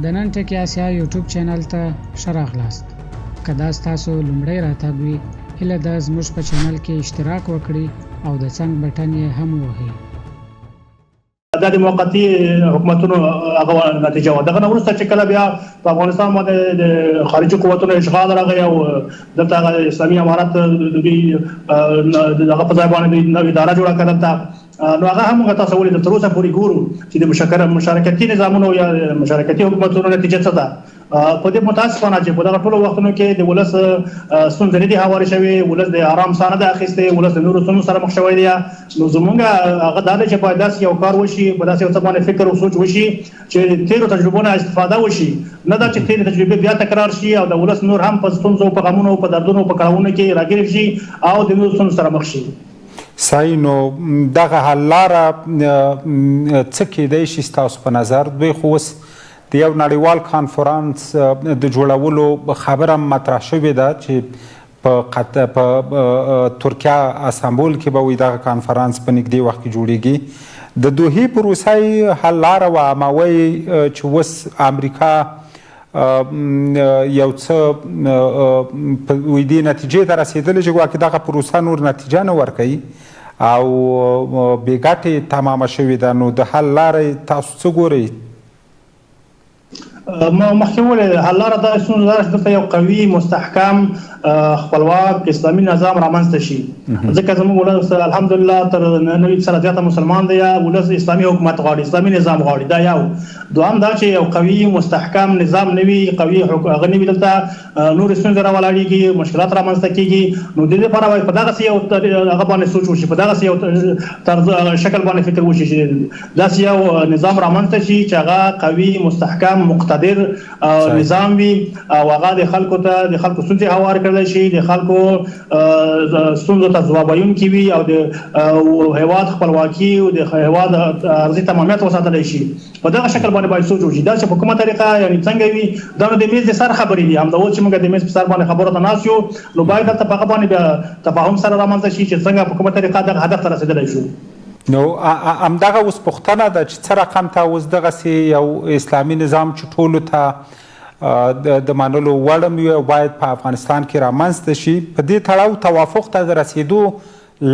د نن ټکی اسیا یوټیوب چینل ته ښه راغلاست. که دا ستاسو لومړی راتګ وي، هیله ده زموږ په چینل کې اشتراک وکړئ او د څنګ بټن یې هم ووهئ. دا د موقتي حکومتونو هغه نتیجه وه. دغه نه وروسته چې کله بیا په افغانستان باندې د خارجي قوتونو اشغال راغی او دلته هغه اسلامي امارت دوی دغه په ځای باندې نوې اداره جوړه کړه دلته، نو هغه هم موږ تاسو ولې تر اوسه پورې ګورو چې د مشارکتي نظامونو یا مشارکتي حکومتونو نتیجه څه ده. په دې متاسفانه چې په دغه ټولو وختونو کې د ولس ستونزې نه دي هوارې شوې، ولس د آرام ساه نه ده اخیستې، ولس د نورو ستونزو سره مخ شوی دی. نو زمونږ هغه دا دی چې باید داسې یو کار وشي، په داسې یو څه باندې فکر او سوچ وشي چې تېرو تجربو نه استفاده وشي، نه دا چې تېرې تجربې بیا تکرار شي او د ولس نور هم په ستونزو، په غمونو، په دردونو، په کړاوونو کې راګیر شي او د نورو ستونزو سره مخ شي. صحیح. نو دغه حل لاره څه کیدای شي ستاسو په نظر؟ دوی خو اوس د یو نړیوال کانفرانس د جوړولو خبره مطرح شوې ده چې په ترکیه استانبول کې به وي دغه کانفرانس په نږدې وخت کې جوړیږي. د دوحې پروسه حل لاره وه، اما وایي چې اوس امریکا یو څه دې نتیجې ته رسېدلې چې ګواکې دغه پروسه نور نتیجه نه ورکوي او بې ګټې تمامه شوې ده. نو د حل لارې تاسو څه ګورئ؟ مخکې وویل حل لاره دا ستونزه ده چې دلته یو قوي مستحکم خپلواک اسلامي نظام رامنځته شي، ځکه زموږ ولس الحمدلله تر 90% زیاته مسلمان دی، ولس اسلامي حکومت غواړي، اسلامي نظام غواړي. دا یو. دوهم دا چې یو قوي مستحکم نظام نه وي، قوي هغه نه وي، دلته نور ستونزې راولاړېږي، مشکلات رامنځته کېږي. نو د دې لپاره باید په دغسې یو هغه باندې سوچ وشي، په دغسې یو شکل باندې فکر وشي چې داسې یو نظام رامنځته شي چې هغه قوي مستحکم مقتدر نظام وي او هغه د خلکو ستونزې هوار کړلی شي، د خلکو ستونزو ته ځواب ویونکي وي او د هېواد خپلواکي او د هېواد ارضي تمامیت وساتلی شي. په دغه شکل باندې باید سوچ وشي. دا چې په کومه طریقه یعنې څنګه وي، دا نو د میز د سر خبرې دي. همدا اوس چې موږ د میز په سر باندې خبرو ته ناست یو، نو باید دلته په هغه باندې بیا تفاهم سره رامنځته شي چې څنګه په کومه طریقه دغه هدف ته رسېدلی شو. نو همدغه اوس پوښتنه ده چې څه رقم ته اوس دغسې یو اسلامي نظام چې ټولو ته د منلو وړ وي او باید په افغانستان کې رامنځته شي، په دې تړاو توافق ته د رسېدو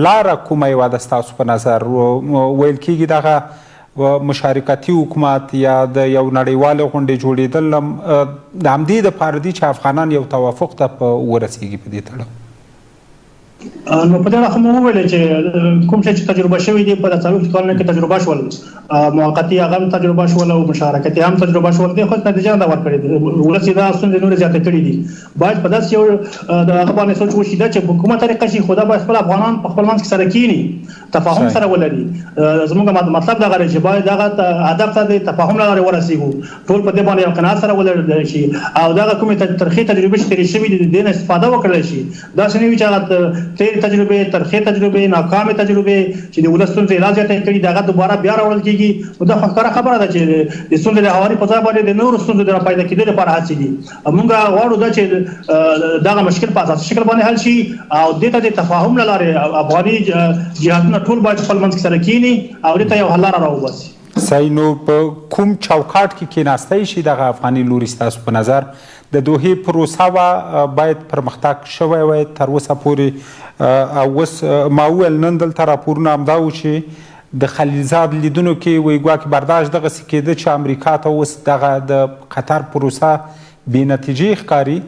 لاره کومه یوه ده ستاسو په نظر؟ ویل کېږي دغه مشارکتي حکومت یا د یو نړیوالې غونډې جوړېدل د همدې دپاره دي چې افغانان یو توافق ته ورسېږي په دې تړاو. نو په دې اړه هم وویل چې کوم شی چې تجربه شوي دي په 40 کلونو کې تجربه شول، موقتي هغه هم تجربه شول او مشارکتي هم تجربه شول، دي خو نتیجه نه ورکړې دي، ولس دا ستونزې نورې زیاتې کړي دي. باید په داسې یو د هغه باندې سوچ وشي دا چې په کومه طریقه شي خو دا باید خپل افغانان په خپل منځ کې سره کینی، تفاهم سره ولري. زموږ مطلب دغه دی چې باید دغه هدف ته د تفاهم لپاره ورسېږو، ټول په دې باندې یو قناعت سره ولرل شي او دغه کومې ترخې تجربې چې تېرې شوي دي د دې نه استفاده وکړلی شي. داسې نه وي چې هغه تېرې تجربې، ترخې تجربې، ناکامې تجربې چې د ولس ستونزې لا زیاتې کړي دغه دوباره بیا راوړل کېږي. نو دا ښکاره خبره ده چې د ستونزې د هواري په ځای باندې د نورو ستونزو د راپیدا کېدو لپاره هڅې دي. موږ غواړو دا چې دغه مشکل په اساسي شکل باندې حل شي او دې ته د تفاهم له لارې افغاني جهادونه ټول باید خپل منځ کې سره کیني او دې ته یو حل لاره راوباسي. صحیح. نو په کوم چوکاټ کې کېناستی شي دغه افغاني لوري ستاسو په نظر؟ د دوحې پروسه باید پرمختګ شوی وای تر اوسه پورې، او اوس ما وویل نن دلته راپورونه همدا و چې د خلیلزاد لیدونو کې وایي ګواکې برداشت دغسې کېده چې امریکا ته اوس دغه د قطر پروسه بې نتیجې ښکاري.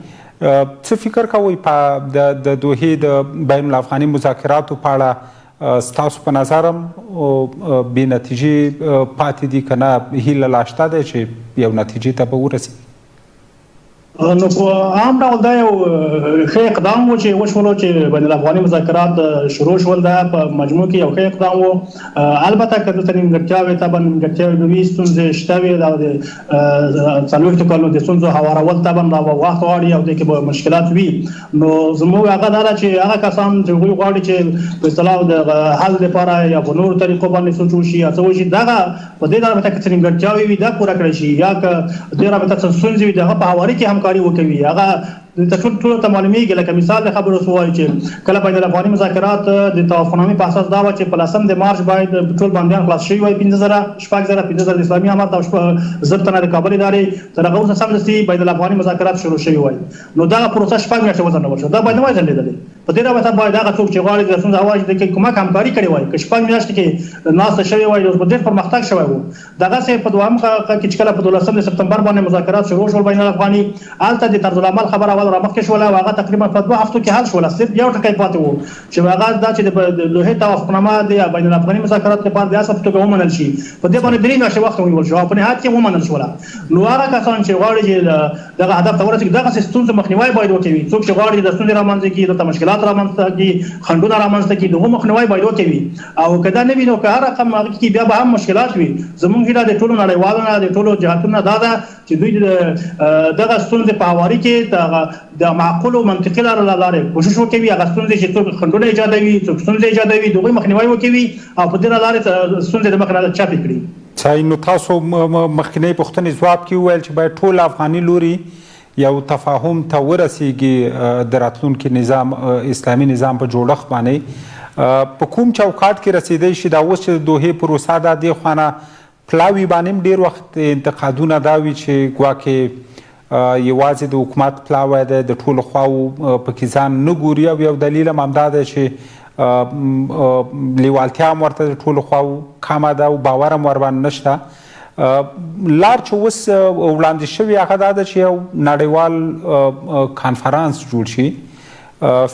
څه فکر کوئ په د دوحې د بین الافغاني مذاکراتو په اړه؟ ستاسو په نظر هم بې نتیجې پاتې دي که نه هیله لا شته دی چې یو نتیجې ته به ورسېږي؟ نو په عام ډول دا یو ښه اقدام و چې وشولو چې بین الافغاني مذاکرات شروع شول. دا په مجموع کې یو ښه اقدام و. البته که دلته نیمګړتیاوې طبعا نیمګړتیاوې به وي، ستونزې شته وي، دا د 40 کلونو د ستونزو هوارول طبعا دا به وخت غواړي او دې کې به مشکلات وي. نو زموږ هغه دا ده چې هغه کسان چې هغوی غواړي چې په اصطلاح د حل لپاره یا په نورو طریقو باندې سوچ وشي یا څه وشي، دغه په دې رابطه کې څه نیمګړتیاوې وي دا پوره کړی شي، یا که دې رابطه څه ستونزې وي د هغه په هواري کې همکاري وکوي، هغه ټول ته معلومیږي لکه مثال د خبرو وایي چې کله بین الافغاني مذاکرات د توافقنامې په اساس دا و چې په 10 مارچ باید ټول بندیان خلاص شوي وای 15000 اسلامي امارت او 10 تنه د کابل ادارې تر هغه وروسته سمدستي بین الافغاني مذاکرات شروع شوي وای نو دا پروسه 6 میاشتې وځنډول شو دا باید نه وای ځنډېدلی په دې رابطه باید هغه څوک چې غواړي د ستونزو حل د کومک همکاري کړې وای که 6 میاشتې کې ناسته شوی وای اوس په ډېر پرمختګ شوی وو دغسې په دوام کې چې کله په 12 سپتمبر باندې مذاکرات شروع شول بین الافغاني هلته د طرزالعمل خبره اول رامخکې شوله او هغه تقریبا په 2 هفتو کې حل شوله صرف یو ټکی پاتې وو چې هغه دا چې د لوحې توافقنامه د بین الافغاني مذاکرات لپاره د اساس په توګه ومنل شي په دې باندې 3 میاشتې وخت ونیول شو او په نهایت کې ومنل شوله نو هغه کسان چې غواړي چې دغه هدف ته ورسېږي دغسې ستونزو مخنیوی باید وکوي څوک چې غواړي د ستونزې رامنځته کړي دلته مشکلات رامنځته کړي خنډونه رامنځته کړي دغه مخنیوی باید وکوي او که دا نه وي نو که هر رقم هغه کې بیا به هم مشکلات وي زمونږ هیله د ټولو نړیوالو نه د ټولو جهاتونو دا ده چې دوی دغه ستونزې په هواري کې د معقولو منطقي لارو له لارې کوشش وکوي هغه ستونزې چې څوک خنډونه ایجادوي څوک ستونزې ایجادوي د هغوی مخنیوی وکوي او په دې لارې ستونزې د مخه نه چاپې کړي صحیح نو تاسو مخکنۍ پوښتنې ځواب کې وویل چې باید ټول افغاني لوري یو تفاهم ته ورسیږي د راتلونکي نظام اسلامي نظام په جوړښت باندې په کوم چوکاټ کې رسیدی شي دا اوس چې د دوحې پروسه ده دې خوا نه پلاوي باندې ډېر وخت انتقادونه دا وي چې ګواکې یوازې د حکومت پلاوی دی د ټولو خواو پکې ځان نه ګوري او یو دلیل هم همدا دی چې لیوالتیا هم ورته د ټولو خواو کمه ده او باور هم ورباندې نشته لار چې اوس وړاندې شوي هغه دا ده چې یو نړیوال کانفرانس جوړ شي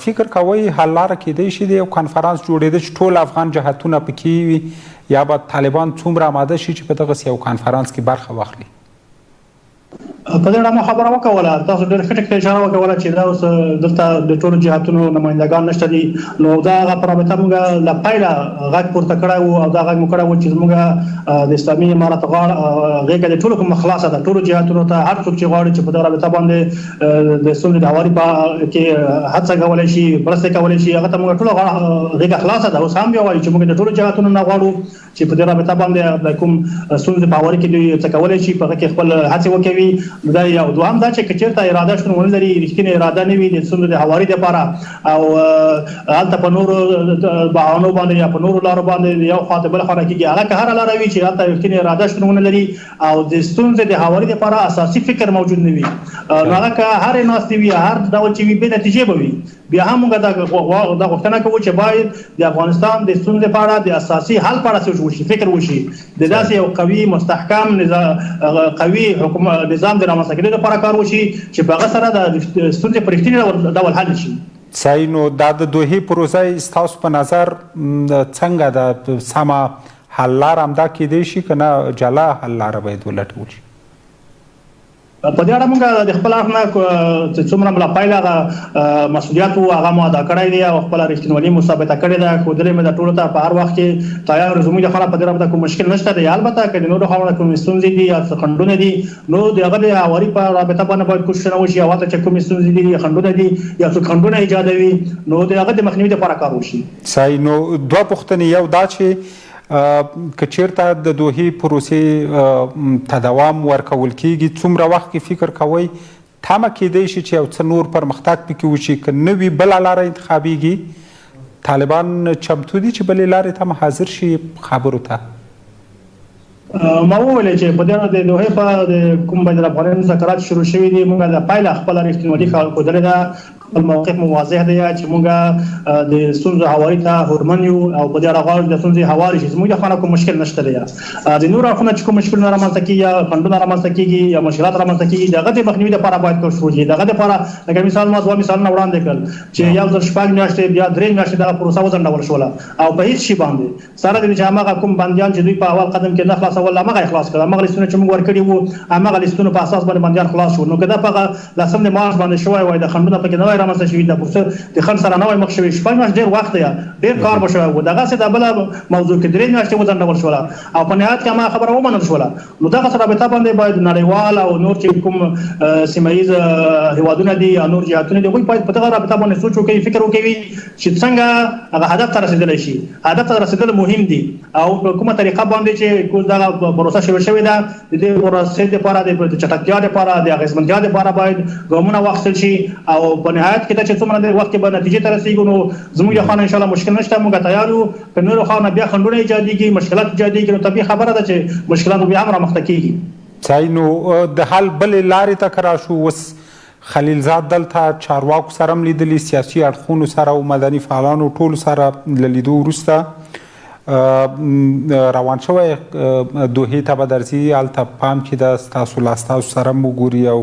فکر کوئ حل لاره کیدی شي د یو کانفرانس جوړېده چې ټول افغان جهتونه پکې وي یا به طالبان څومره آماده شي چې په دغسې یو کانفرانس کې برخه واخلي په دې اړه مو خبره وکوله تاسو ډېر ښه ټکي ته اشاره وکوله چې دا اوس دلته د ټولو جهاتونو نمایندګان نشته دي نو دا هغه په رابطه موږ له پیله غږ پورته کړی وو او دا غږ مو کړی وو چې زموږ د اسلامي امارت غېږه د ټولو کومه خلاصه ده ټولو جهاتونو ته هر څوک چې غواړي چې په دغه رابطه باندې د ستونزې د هواري کې هڅه کولی شي مرسته کولی شي هغه ته موږ ټوله غېږه خلاصه ده اوس هم بیا وایي چې موږ د ټولو جهاتونو نه غواړو چې په دې رابطه باندې د کوم ستونزې په هواري کې دوی څه کولی شي په هغه کې خپل هڅې وکوي دا یو دوهم دا چې که چېرته اراده شتون ونه لري رښتینې اراده نه وي د ستونزو د هواري دپاره او هلته په نورو بهانو باندې یا په نورو لارو باندې یو خوا ته بله خوا نه کېږي هغه که هره لاره وي چې هلته رښتینې اراده شتون ونه لري او د ستونزې د هواري دپاره اساسي فکر موجود نه وي نو هغه که هرې ناستې وي هر ډول چې وي بې نتیجې به وي بیا هم موږ دا غوښتنه کوو چې باید د افغانستان د ستونزې په اړه د اساسي حل په اړه وشي فکر وشي د داسې یو قوي مستحکم قوي نظام د رامنځته کېدو لپاره کار وشي چې په هغه سره د ستونزې په رښتیني ډول حل شي صحیح نو دا د دوحې پروسه ستاسو په نظر څنګه ده سمه حل لاره همدا کیدی شي که نه جلا حل لاره باید ولټول شي په دې اړه موږ د خپل اړخ نه چې څومره مو له پیله هغه مسؤلیت وو هغه مو ادا کړی دی او خپله رښتینولي مو ثابته کړې ده ښودلې مې ده ټولو ته په هر وخت کې تیار زموږ لپاره په دې رابطه کوم مشکل نشته دی البته که د نورو خواوو کوم ستونزې دي یا خنډونه دي نو د هغه د هواري په رابطه باندې باید کوښښونه وشي او هلته چې کومې ستونزې دي یا خنډونه دي یا څوک خنډونه ایجادوي نو د هغه د مخنیوي لپاره کار وشي صحیح نو دوه پوښتنې یو دا چې که چیرته د دوحې پروسې ته دوام ورکول کیږي څومره وخت کې فکر کوئ تمه کیدی شي چې یو څه نور پرمختګ پکې وشي که نه وي بله لاره انتخابیږي طالبان چمتو دي چې بلې لارې ته هم حاضر شي خبرو ته ما وویل چې په دې د دوحې په د کوم بین الافغاني مذاکرات شروع شوي دي موږ د پیله خپله رښتینولي ښودلې ده خپل موقف مو واضح دی چې موږ د ستونزو هواري ته هورمن یو او په دې اړه غواړو د ستونزې هواري شي زموږ لخوا کوم مشکل نشته دی د نورو اړخونو چې کوم مشکلونه رامنځته کېږي یا خنډونه رامنځته کېږي یا مشکلات رامنځته کېږي د هغه د مخنیوي لپاره باید کوښښ وشي د هغه دپاره لکه مثال ما دوه مثالونه وړاندې کړل چې یو ځل 6 میاشتې بیا 3 میاشتې دغه پروسه وځنډول شوله او په هېڅ شي باندې سره د دې چې هماغه کوم بندیان چې دوی په اول قدم کې نه خلاصول هماغه یې خلاص کړل هماغه لیستونه چې موږ ورکړي وو هماغه لیستونو په اساس باندې بندیان خلاص شول نو که دا په 10 مارچ باندې شوی وای د خنډونه پکې نه وای رامنځته شوي د پروسه د خنډ سره نه وای مخ شوي 6 میاشتې ډېر وخت دی ډېر کار به شوی و دغسې د بله موضوع کې 3 میاشتې وځنډول شوله او په نهایت کې هماغه خبره ومنل شوله نو دغسې رابطه باندې باید نړیوال او نور چې کوم سیمه ییز هېوادونه دي یا نور جهاتونه دي هغوی باید په دغه رابطه باندې سوچ وکړي فکر وکوي چې څنګه هغه هدف ته رسېدلی شي هدف ته رسېدل مهم دي او په کومه طریقه باندې چې دغه پروسه شوې ده د دې پروسې دپاره د چټکتیا دپاره د اغېزمنتیا دپاره باید ګامونه واخیستل شي او په نهایت کې دا چې څومره وخت کې به نتیجې ته رسېږو نو زموږ له خوا نه انشاءالله مشکل نشته موږ تیار یو که نورو خوا نه بیا خنډونه ایجادېږي مشکلات ایجادېږي نو طبیعي خبره ده چې مشکلات بیا هم رامخته کېږي صحیح نو د حل بلې لارې ته که راشو اوس خلیلزاد دلته چارواکو سره هم لیدلي سیاسي اړخونو سره او مدني فعالانو ټولو سره له لیدو وروسته روان شوی دوحې ته به درځي هلته پام کې ده ستاسو له استازو سره هم وګوري او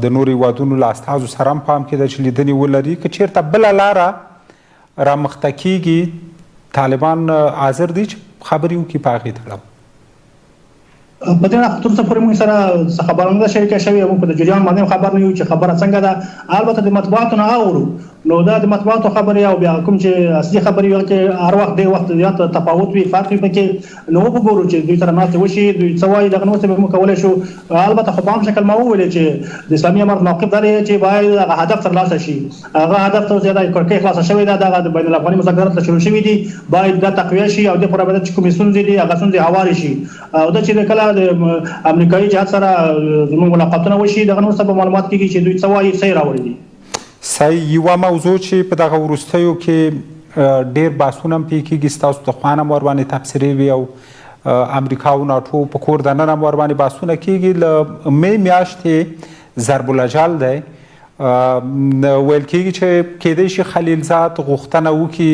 د نورو هېوادونو له استازو سره هم پام کې ده چې لیدنې ولري که چېرته بله لاره رامخته کېږي طالبان حاضر دي چې خبرې وکړي په هغې تړاو په دې اړه تر څه پورې موږ سره خبره نه ده شریکه شوې موږ په د جریان باندې خبر نه یو چې خبره څنګه ده البته د مطبوعاتو نه اورو نو دا د مطبوعاتو خبرې او بیا کوم چې اصلي خبرې وي چې هر وخت ډېر وخت زیات تفاوت وي فرق وي پکې نو وګورو چې دوی سره ناستې وشي دوی څه وایي دغه نوستې به موږ کولی شو البته خو په عام شکل ما وویلې چې د اسلامي امارت موقف دا دی چې باید هغه هدف ترلاسه شي هغه هدف ته زیاده کړکۍ خلاصه شوې ده دغه د بین الافغاني مذاکرات شروع شوي دي باید دا تقویه شي او د پوره باید چې کومې ستونزې دي هغه ستونزې هوارې شي او دا چې کله د امریکایي جهات سره زموږ ملاقاتونه وشي دغه نوسته به معلومات کېږي چې دوی څه وایي څه راوړي دي صحیح یوه موضوع چې په دغه وروستیو کې ډېر بحثونه هم پرې کېږي ستاسو د خوا نه هم ورباندې تبصرې وي او امریکا او ناټو په کور دننه هم ورباندې بحثونه کېږي له مې میاشتې ضرب الاجل دی ویل کېږي چې کېدی شي خلیلزاد غوښتنه وکړي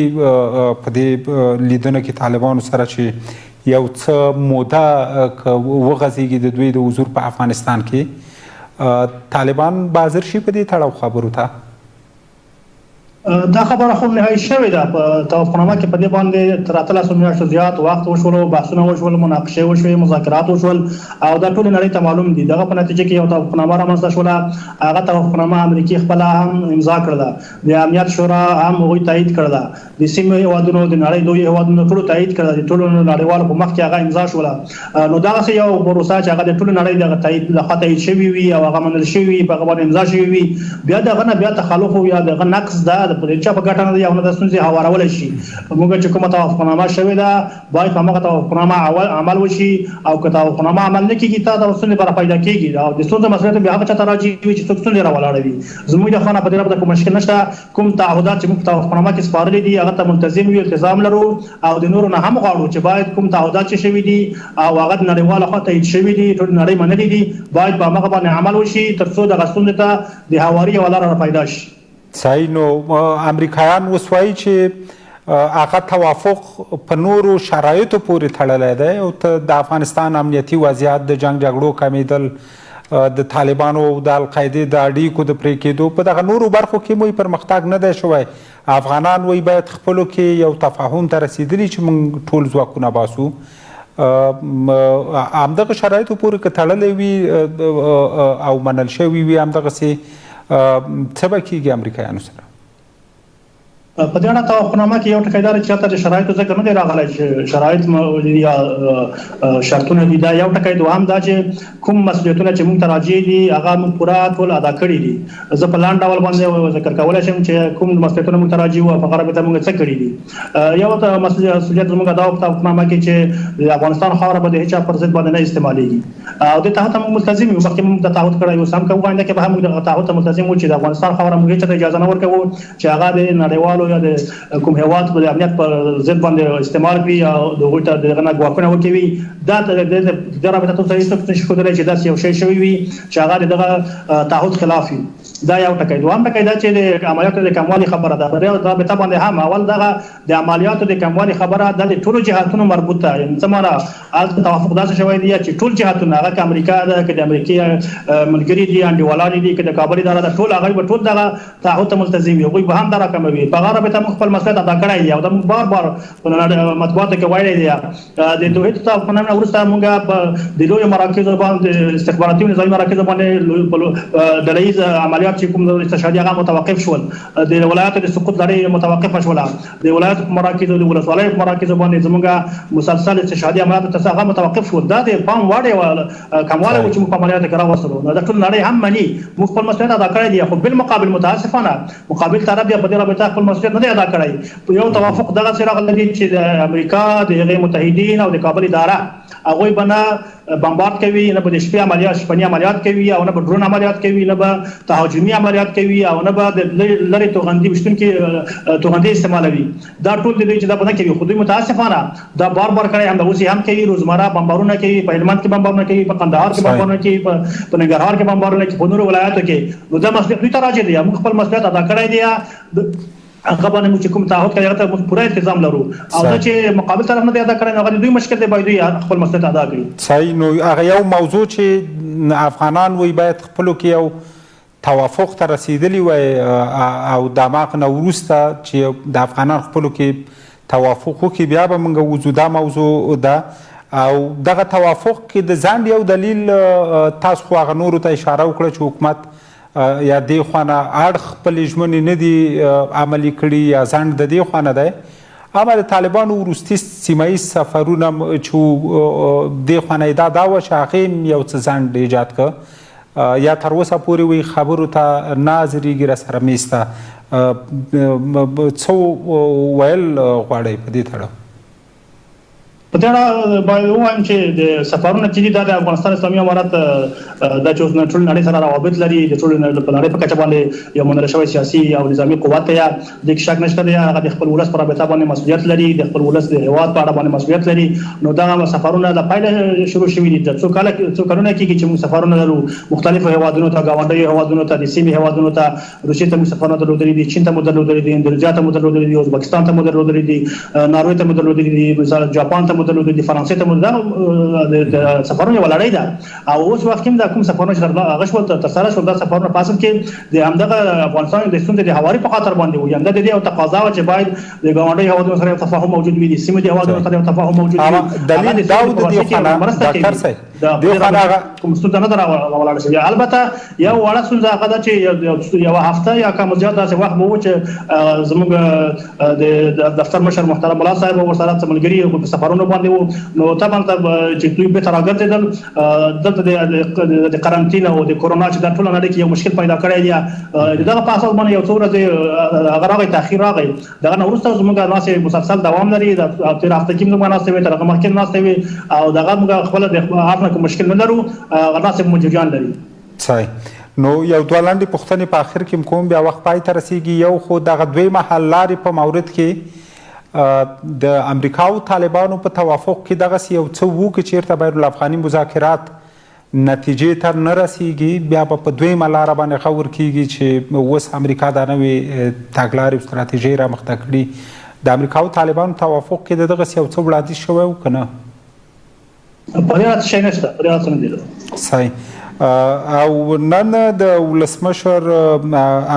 په دې لیدنه کې طالبانو سره چې یو څه موده وغځېږي د دوی د حضور په افغانستان کې طالبان به حاضر شي په دې تړاو خبرو ته دا خبره خو نهایي شوې ده په توافقنامه کې په دې باندې تر 13 میاشتو زیات وخت وشول بحثونه وشول مناقشې وشوې مذاکرات وشول او دا ټول نړۍ ته معلوم دي دغه په نتیجه کې یو توافقنامه رامنځته شوله هغه توافقنامه امریکا خپل هم امضا کړله د امنیت شورا هم هغوی تایید کړله د سیمې هېوادونو د نړۍ دوی هېوادونو ټولو تایید کړله د ټولو نړیوالو په مخ کې هغه امضا شوله نو دغسې یو پروسه چې هغه د ټولو نړۍ دغه تایید لخوا تایید شوي وي او هغه منل شوي وي په هغه باندې امضا شوي وي بیا دغه نه بیا تخلف او یا دغه نقص ده په چا په ګټه نه دی او نه د ستونزې هوارولی شي موږ چې کومه توافقنامه شوې ده باید په همغه توافقنامه عمل وشي او که توافقنامه عمل نه کېږي تا د ستونزې لپاره پیدا کېږي او د ستونزو مسؤلیت بیا هغه چا ته راجع وي چې څوک ستونزې راولاړوي زموږ د خوا نه په دې رابطه کوم مشکل نشته کوم تعهدات چې موږ په توافقنامه کې سپارلي دي هغه ته ملتزم یو التزام لرو او د نورو نه هم غواړو چې باید کوم تعهدات چې شوي دي او هغه د نړیوالو خوا تایید شوي دي ټول نړۍ منلي دي باید په همغه باندې عمل وشي تر څو دغه ستونزې ته د هواري یوه لاره راپیدا شي صحیح نو امریکایان اوس وایي چې هغه توافق په نورو شرایطو پورې تړلی دی او د افغانستان امنیتي وضعیت د جنګ جګړو کمیدل د طالبانو او د القاعدې د اړیکو د پرې کېدو په دغه نورو برخو کې مو پرمختګ نه دی شوی افغانان وایي باید خپلو کې یو تفاهم ته رسېدلي چې موږ ټول ځواکونه باسو همدغه شرایطو پورې که تړلی وي او منل شوي وي همدغسې څه به کېږي امریکایانو سره په دې اړه توافقنامه کې یو ټکی دا دی چې هلته د شرایطو ذکر نه دی راغلی چې شرایط یا شرطونه دي دا یو ټکی دوهم دا چې کوم مسؤلیتونه چې موږ ته راجع دي هغه موږ پوره ټول ادا کړي دي زه په لاندې ډول باندې ذکر کولی شم چې کوم مسؤلیتونه موږ ته راجع وو په هغه رابطه موږ څه کړي دي یو مسؤلیت زموږ دا په توافقنامه کې چې د افغانستان خاوره به د هېچا پر ضد باندې نه استعمالېږي او دې تعهد ته موږ ملتزم یو مخکې موږ د تعهد کړی اوس هم کوو آینده کې به هم موږ دغه تعهد ته ملتزم وو چې د افغانستان خاوره موږ هېچا ته اجازه نه ورکوو چې هغه د نړیوالو یا د کوم هېواد په امنیت پر ضد باندې استعمال کړي او د هغوی ته دغه نه ګواښونه وکوي دا د رابطه ته هېڅوک نشي ښودلی چې داسې یو شی شوی وي چې هغه د دغه تعهد خلاف وي دا یو ټکی دوهم ټکی دا چې د عملیاتو د کموالي خبره ده په دې رابطه باندې هم اول دغه د عملیاتو د کموالي خبره د ټولو جهاتونو مربوط ده څه معنا هلته توافق داسې شوی دی چې ټول جهاتونه هغه که امریکا ده که د امریکې ملګري دي انډیوالان دي که د کابل اداره ده ټول هغوی به ټول دغه تعهد ته ملتزم وي هغوی به هم دا راکموي په هغه رابطه موږ خپل مسؤلیت ادا کړی دی او دا موږ بار بار په مطبوعاتو کې ویلی دی د توحید توافقنامې نه وروسته موږ په د لویو مراکزو باندې استخباراتي او نظامي مراکزو باندې ډله ییز عملیات عملیات چې کوم استشهادي هغه متوقف شول، د ولایاتو د سقوط لړۍ متوقفه شوله، د ولایاتو په مراکزو د ولسوالیو په مراکزو باندې زمونږ مسلسل استشهادي عملیات ته هغه متوقف شول. دا د پام وړ کموالی و چې موږ په عملیاتو کې راوستلو. نو د ټول نړۍ هم مني موږ خپل مسؤلیت ادا کړی دی، خو بالمقابل متاسفانه مقابل طرف بیا په دې رابطه خپل مسؤلیت نه دی ادا کړی. یو توافق دغه څه راغلی دی چې د امریکا د هغې متحدین او د کابل اداره هغوی به نه بمبارد کوي، نه به د شپني عملیات کوي، او نه به ډرون عملیات کوي، نه به تهاجمي عملیات کوي، او نه به د لرې توغندي ویشتونکي توغندي استعمالوي. دا ټول د دوی چې دا به نه کوي، خو دوی متاسفانه دا بار کړی، هم د اوس هم کوي، روزمره بمبارونه کوي، په هلمند کې بمبارونه کوي، په قندهار کې بمبارونه کوي، په ننګرهار کې بمبارونه کوي، په نورو ولایاتو کې. نو دا مسؤلیت دوی ته راجع دی، موږ خپل مسؤلیت ادا کړی دی. هغه باندې موږ چې کوم تعهد کوي هغه ته موږ پوره التزام لرو، او دا چې مقابل طرف نه دی ادا کړی نو هغه دوی مشکل دی، باید دوی خپل مسؤلیت ادا کړي. صحیح. نو هغه یو موضوع چې افغانان وایي باید خپلو کې یو توافق ته رسیدلی وای، او د هماغه نه وروسته چې د افغانان خپلو کې توافق وکړي بیا به موږ وځو. دا موضوع ده، او دغه توافق کې د ځنډ یو دلیل تاسو خو هغه نورو ته اشاره وکړه چې حکومت یا دې خوا نه اړخ خپلې ژمنې نه دي عملي کړي، یا ځنډ د دې خوا نه دی. اما د طالبانو وروستي سیمه ییز سفرونه چې دې خوا نه یې دا وه چې هغې یو څه ځنډ ایجاد که، یا تر اوسه پورې وایي خبرو ته نه حاضرېږي راسره میز ته. څه ویل غواړئ په دې تړاو؟ په دې اړه باید ووایم چې د سفرونه چې دي دا د افغانستان اسلامي امارت دا چې ټول نړۍ سره روابط لري، د ټول نړۍ په کچه باندې یو منل شوی سیاسي او نظامي قوت دی. د کې شک نشته دی، هغه د خپل ولس په رابطه باندې مسؤلیت لري، د خپل ولس د هېواد په اړه باندې مسؤلیت لري. نو دا سفرونه د پیله شروع شوي دي، د څو کلونه کېږي چې موږ سفرونه لرو مختلفو هېوادونو ته، ګاونډیو هېوادونو ته، د سیمې هېوادونو ته. روسیې ته موږ سفرونه درلودلي دي، چین ته مو درلودلي دي، اندونیزیا ته مو درلودلي دي، ازبکستان ته مو درلودلي دي، ناروې ته مو درلودلي دي، مثلا جاپان ته مو درلودلي دي، فرانسې ته مو د سفرونه یوه لړۍ ده. او اوس وخت کې هم دا کوم سفرونه چې هغه شول ترسره شول، دا سفرونه په اصل کې د همدغه افغانستان د ستونزې د هواري په خاطر باندې وو. همدا د دې یو تقاضا وه چې باید د ګاونډیو هېوادونو سره یو تفاهم موجود وي، د سیمې د هېوادونو سره یو تفاهم موجود وي. دلیل دا و د دې خوا نه ډاکتر صاحب کوم ستونزه نه ده راولاړه شوې. البته یو وړه ستونزه هغه ده چې یوه هفته یا کم زیات داسې وخت به و چې زموږ د دفتر مشر محترم ملا صاحب ورسره څه ملګري په سفرونو باندې وو. نو طبعا چې دوی بېرته راګرځېدل، دلته د قرنطین او د کورونا چې دا ټوله نړۍ کې یو مشکل پیدا کړی دی، د دغه په اساس باندې یو څو ورځې هغه راغی، تاخیر راغی. دغه نه وروسته زموږ ناستې مسلسل دوام لري، د تېره هفته کې هم زموږ ناستې وې، تر هغه مخکې ناستې وې، او دغه موږ خپله د هغه نه کوم مشکل نه لرو، هغه ناستې مو جریان لري. صحیح. نو یو دوه لنډې پوښتنې په آخر کې کوم، بیا وخت پای ته رسیږي. یو خو دغه دویمه حل لارې په مورد کې د امریکا او طالبانو په توافق کې دغسې یو څه وو که چېرته بین الافغاني مذاکرات نتیجې ته نه رسیږي، بیا به په دویمه لاره باندې غور کېږي چې اوس امریکا دا نوې تګلارې او ستراتیژۍ رامخته کړي. د امریکا او طالبانو توافق کې د دغسې یو څه وړاندیز شوی و که نه؟ په دې اړه شی نشته، په دې اړه څه نه دي. صحیح. او نن د ولسمشر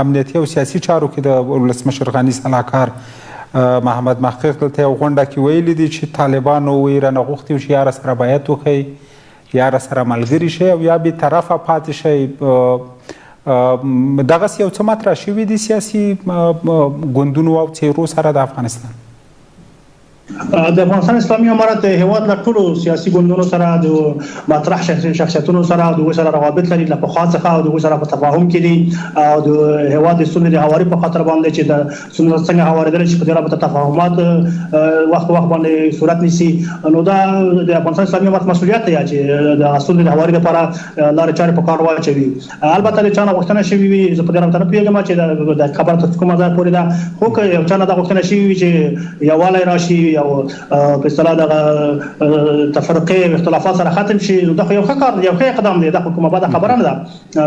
امنیتي او سیاسي چارو کې د ولسمشر غني سلاکار محمد محقق دلته یو غونډه کې ویلي دي چې طالبانو وایي رانه غوښتي چې یا راسره بیعت وکړئ، یا راسره ملګري شئ، او یا بېطرفه پاتې شئ. دغسې یو څه مطرح شوي دي سیاسي ګوندونو او څېرو سره د افغانستان؟ د افغانستان اسلامي امارت د هېواد له ټولو سیاسي ګوندونو سره د مطرح شخصیتونو سره د هغوی سره روابط لري له پخوا څخه، او د هغوی سره په تفاهم کې دي، او د هېواد د ستونزې د هواري په خاطر باندې چې د ستونزه څنګه هوارېدلی شي په دې رابطه تفاهمات وخت په وخت باندې صورت نیسي. نو دا د افغانستان اسلامي امارت مسؤلیت دی چې د ستونزې د هواري لپاره لارې چارې په کار واچوي. البته د چا نه غوښتنه شوې وي، زه په دې رابطه نه پوهېږم چې د خبره تر کومه ځایه پورې ده، خو که یو چا نه دا غوښتنه شوې وي چې یووالی راشي او په اصطلاح دغه تفرقې او اختلافات سره ختم شي، نو دا خو یو ښه کار دی، یو ښه اقدام دی، دا خو کومه بده خبره نه ده.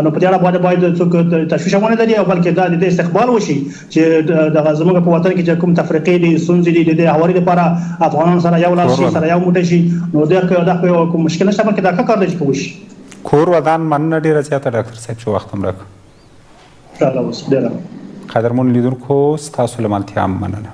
نو په دې اړه باید څوک تشویش ونه لري، او بلکې دا د دې استقبال وشي چې دغه زموږ په وطن کې چې کوم تفرقې دي، ستونزې دي، د دې هواري لپاره افغانان سره یو لاس شي، سره یو موټی شي. نو دا خو کوم مشکل نشته، بلکې دا ښه کار دی چې وشي. کور ودان مننه ډېره زیاته ډاکتر صاحب چې وخت هم راکړ. ډېره قدرمنو لیدونکو ستاسو له ملتیا هم مننه.